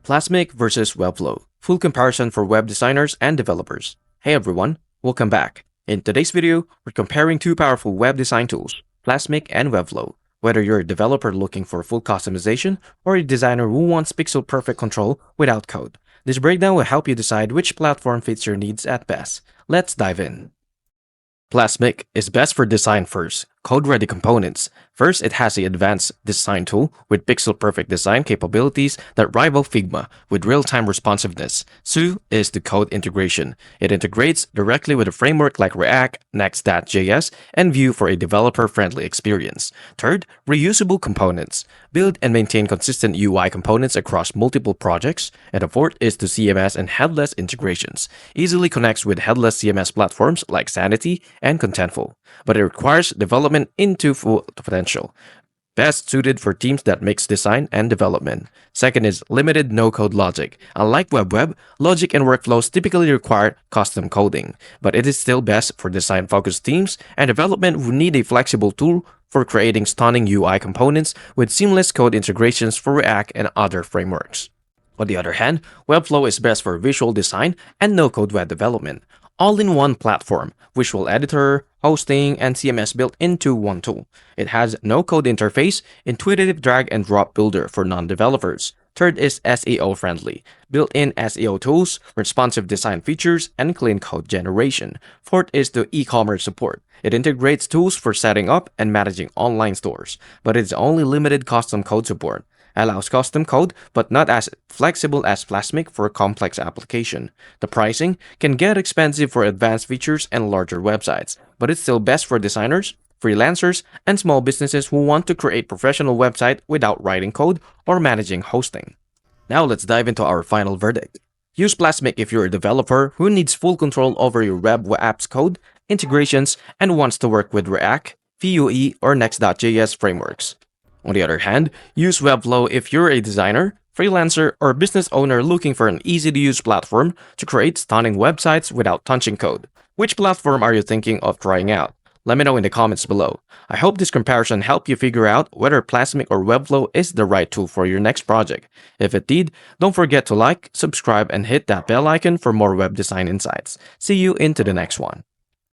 Plasmic versus Webflow, full comparison for web designers and developers. Hey everyone, welcome back. In today's video, we're comparing two powerful web design tools, Plasmic and Webflow. Whether you're a developer looking for full customization or a designer who wants pixel-perfect control without code, this breakdown will help you decide which platform fits your needs at best. Let's dive in. Plasmic is best for design first, code-ready components. First, it has the advanced design tool with pixel-perfect design capabilities that rival Figma with real-time responsiveness. Two is the code integration. It integrates directly with a framework like React, Next.js, and Vue for a developer-friendly experience. Third, reusable components. Build and maintain consistent UI components across multiple projects. And the fourth is the CMS and headless integrations. Easily connects with headless CMS platforms like Sanity and Contentful, but it requires development into full potential. Best suited for teams that mix design and development. Second is limited no-code logic. Unlike web, logic and workflows typically require custom coding, but it is still best for design-focused teams and development who need a flexible tool for creating stunning UI components with seamless code integrations for React and other frameworks. On the other hand, Webflow is best for visual design and no-code web development. All-in-one platform, visual editor, hosting, and CMS built into one tool. It has no-code interface, intuitive drag-and-drop builder for non-developers. Third is SEO-friendly, built-in SEO tools, responsive design features, and clean code generation. Fourth is the e-commerce support. It integrates tools for setting up and managing online stores, but it's only limited custom code support. Allows custom code, but not as flexible as Plasmic for a complex application. The pricing can get expensive for advanced features and larger websites, but it's still best for designers, freelancers, and small businesses who want to create professional website without writing code or managing hosting. Now let's dive into our final verdict. Use Plasmic if you're a developer who needs full control over your web apps code, integrations, and wants to work with React, Vue, or Next.js frameworks. On the other hand, use Webflow if you're a designer, freelancer, or business owner looking for an easy-to-use platform to create stunning websites without touching code. Which platform are you thinking of trying out? Let me know in the comments below. I hope this comparison helped you figure out whether Plasmic or Webflow is the right tool for your next project. If it did, don't forget to like, subscribe, and hit that bell icon for more web design insights. See you into the next one.